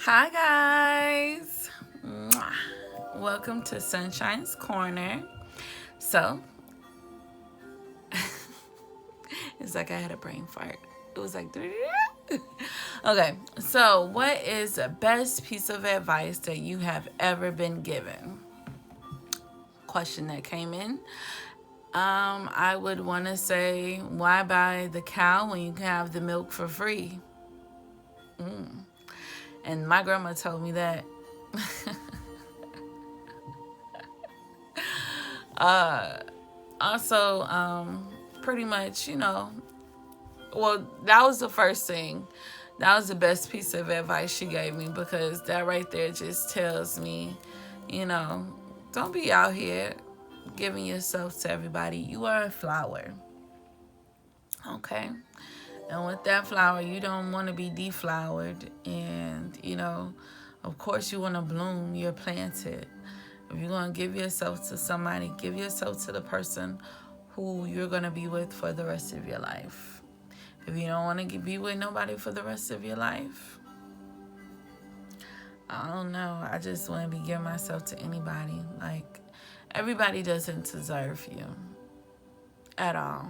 Hi, guys. Mwah. Welcome to Sunshine's Corner. So, it's like I had a brain fart. It was like, okay. So, what is the best piece of advice that you have ever been given? Question that came in. I would want to say, why buy the cow when you can have the milk for free? And my grandma told me that. Also, pretty much, well, that was the first thing. That was the best piece of advice she gave me, because that right there just tells me, you know, don't be out here giving yourself to everybody. You are a flower. Okay? And with that flower, you don't want to be deflowered. And, of course, you want to bloom. You're planted. If you're going to give yourself to somebody, give yourself to the person who you're going to be with for the rest of your life. If you don't want to be with nobody for the rest of your life, I don't know. I just want to be giving myself to anybody. Like, everybody doesn't deserve you at all.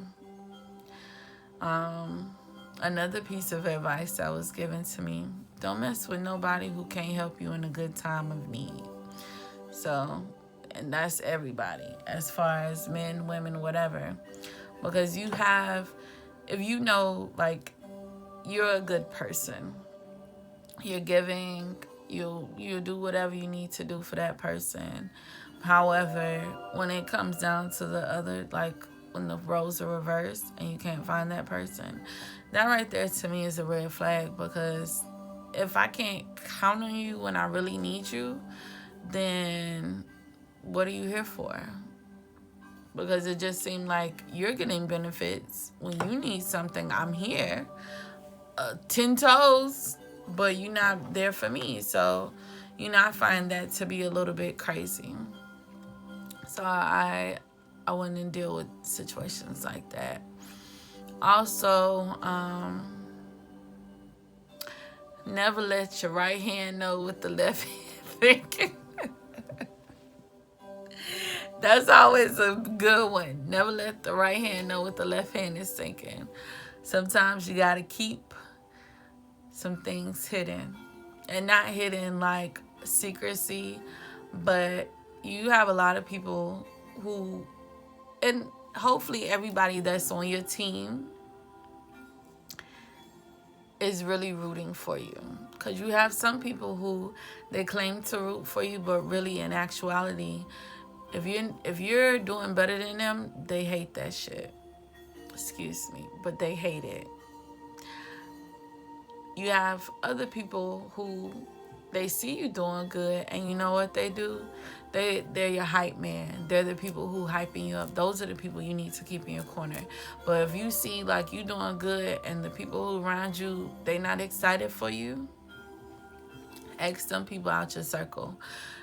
Another piece of advice that was given to me: don't mess with nobody who can't help you in a good time of need. So, and that's everybody, as far as men, women, whatever. Because if you know, like, you're a good person, you're giving, you do whatever you need to do for that person. However, when it comes down to the other, like when the roles are reversed and you can't find that person, that right there to me is a red flag. Because if I can't count on you when I really need you, then what are you here for? Because it just seemed like you're getting benefits. When you need something, I'm here, 10 toes, but you're not there for me. So, I find that to be a little bit crazy. So I wouldn't deal with situations like that. Also, never let your right hand know what the left hand thinking. That's always a good one. Never let the right hand know what the left hand is thinking. Sometimes you got to keep some things hidden. And not hidden like secrecy, but you have a lot of people who, and hopefully everybody that's on your team is really rooting for you. Because you have some people who they claim to root for you, but really in actuality, if you're doing better than them, they hate that shit. Excuse me, but they hate it. You have other people who they see you doing good, and you know what they do? They're your hype man. They're the people who hyping you up. Those are the people you need to keep in your corner. But if you see like you doing good and the people who around you, they not excited for you, X them people out your circle.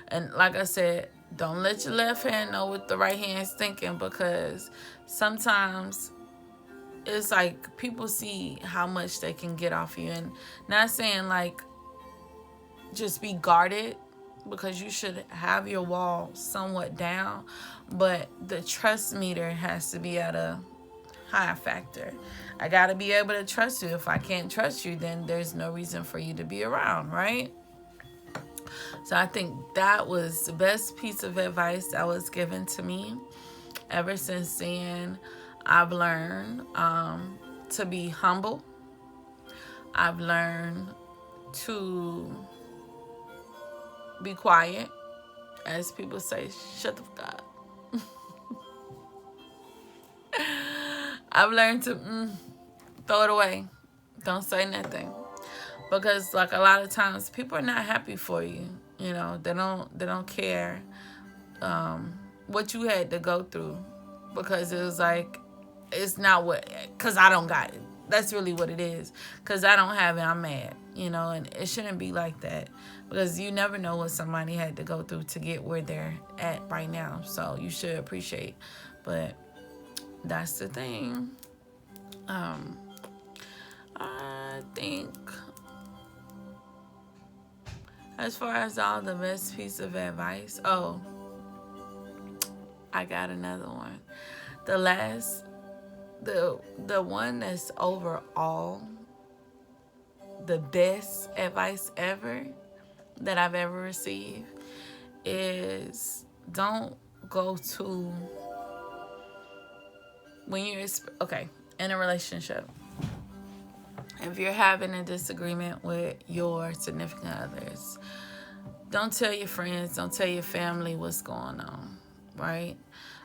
And like I said, don't let your left hand know what the right hand's thinking, because sometimes it's like people see how much they can get off you. And not saying like just be guarded, because you should have your wall somewhat down, but the trust meter has to be at a high factor. I gotta be able to trust you. If I can't trust you, then there's no reason for you to be around, right? So I think that was the best piece of advice that was given to me. Ever since then, I've learned to be humble. I've learned to be quiet. As people say, shut the fuck up. I've learned to throw it away. Don't say nothing. Because like a lot of times people are not happy for you. They don't care what you had to go through, because it was like, it's not because I don't got it. That's really what it is. Because I don't have it, I'm mad. And it shouldn't be like that, because you never know what somebody had to go through to get where they're at right now. So you should appreciate. But that's the thing. I think As far as all the best piece of advice, oh, I got another one. The last, the one that's overall the best advice ever that I've ever received is don't go to when you're okay in a relationship. If you're having a disagreement with your significant others, don't tell your friends, don't tell your family what's going on, right?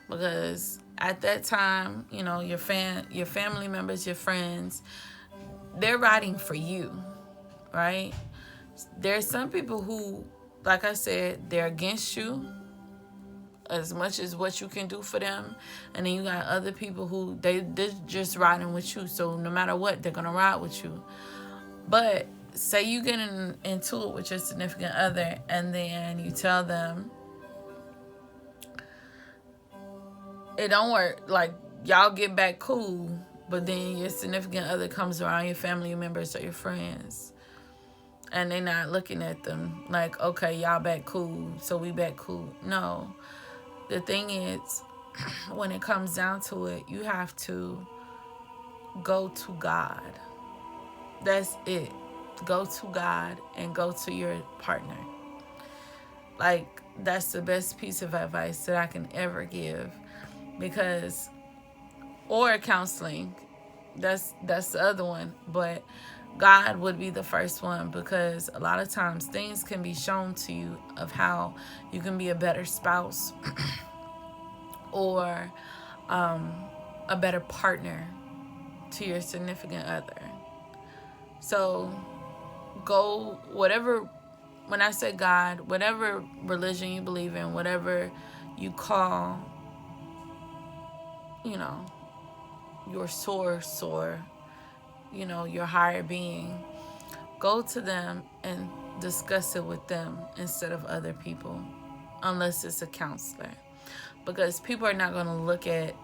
Because at that time, you know, your family members, your friends, they're riding for you, right? There's some people who, like I said, they're against you as much as what you can do for them, and then you got other people who they're just riding with you, so no matter what, they're gonna ride with you. But say you get into it with your significant other, and then you tell them it don't work, like y'all get back cool, but then your significant other comes around, your family members or your friends, and they're not looking at them like, okay, y'all back cool, so we back cool. No. The thing is, when it comes down to it, you have to go to God. That's it. Go to God and go to your partner. Like, that's the best piece of advice that I can ever give. Because, or counseling, that's the other one. But God would be the first one, because a lot of times things can be shown to you of how you can be a better spouse or a better partner to your significant other. So go, whatever, when I say God, whatever religion you believe in, whatever you call, you know, your source or, you know, your higher being, go to them and discuss it with them instead of other people, unless it's a counselor. Because people are not going to look at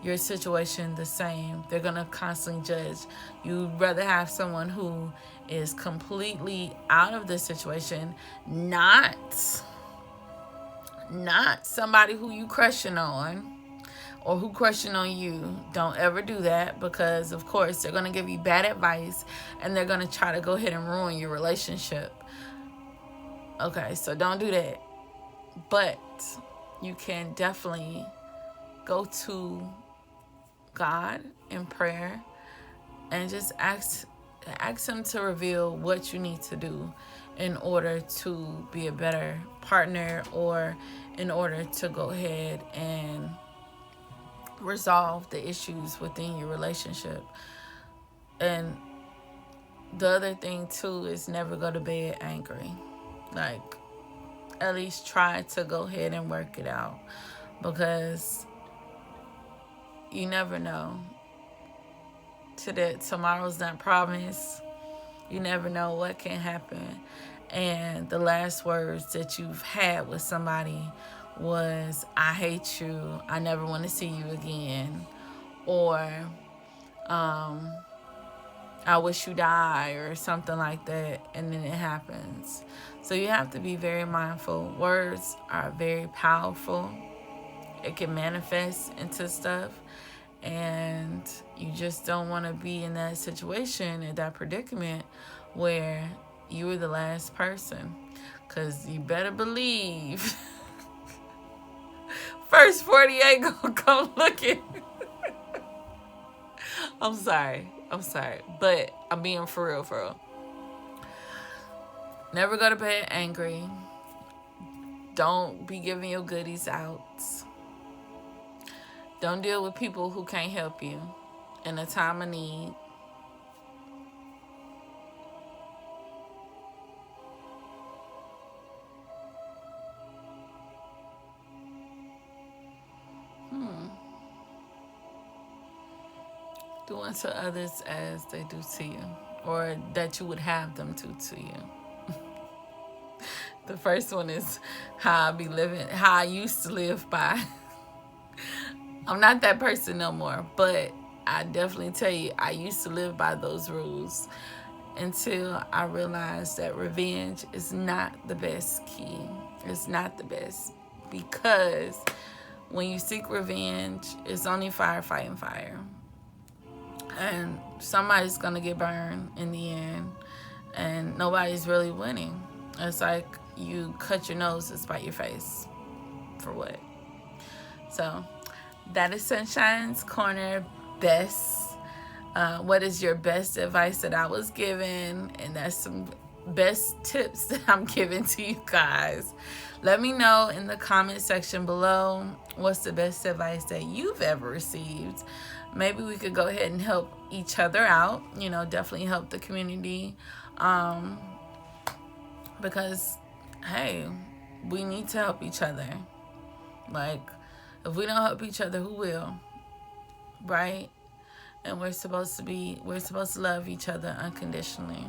your situation the same. They're going to constantly judge. You'd rather have someone who is completely out of the situation, not somebody who you crushing on or who crushing on you. Don't ever do that, because of course they're going to give you bad advice and they're going to try to go ahead and ruin your relationship. Okay, so don't do that. But you can definitely go to God in prayer and just ask him to reveal what you need to do in order to be a better partner, or in order to go ahead and resolve the issues within your relationship. And the other thing too is never go to bed angry. Like, at least try to go ahead and work it out, because you never know. Tomorrow's not promised. You never know what can happen. And the last words that you've had with somebody was, I hate you, I never want to see you again, or I wish you die, or something like that, and then it happens. So you have to be very mindful. Words are very powerful. It can manifest into stuff, and you just don't want to be in that situation, in that predicament where you were the last person. Because you better believe first 48 gonna come looking. I'm sorry, but I'm being for real. Never go to bed angry. Don't be giving your goodies out. Don't deal with people who can't help you in a time of need. Do unto others as they do to you, or that you would have them do to you. The first one is how I used to live by. I'm not that person no more, but I definitely tell you, I used to live by those rules. until I realized that revenge is not the best key. It's not the best, because when you seek revenge, it's only fire fighting fire. And somebody's going to get burned in the end, and nobody's really winning. It's like you cut your nose to spite your face. For what? So that is Sunshine's Corner best. What is your best advice that I was given? And that's some best tips that I'm giving to you guys. Let me know in the comment section below what's the best advice that you've ever received. Maybe we could go ahead and help each other out. You know, definitely help the community. Because, hey, we need to help each other. Like, if we don't help each other, who will? Right? And we're supposed to love each other unconditionally.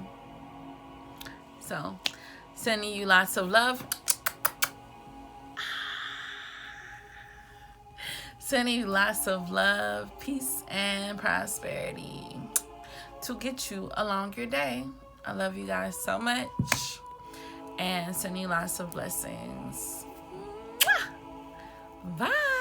So, sending you lots of love. Sending you lots of love, peace, and prosperity to get you along your day. I love you guys so much. And sending you lots of blessings. Bye.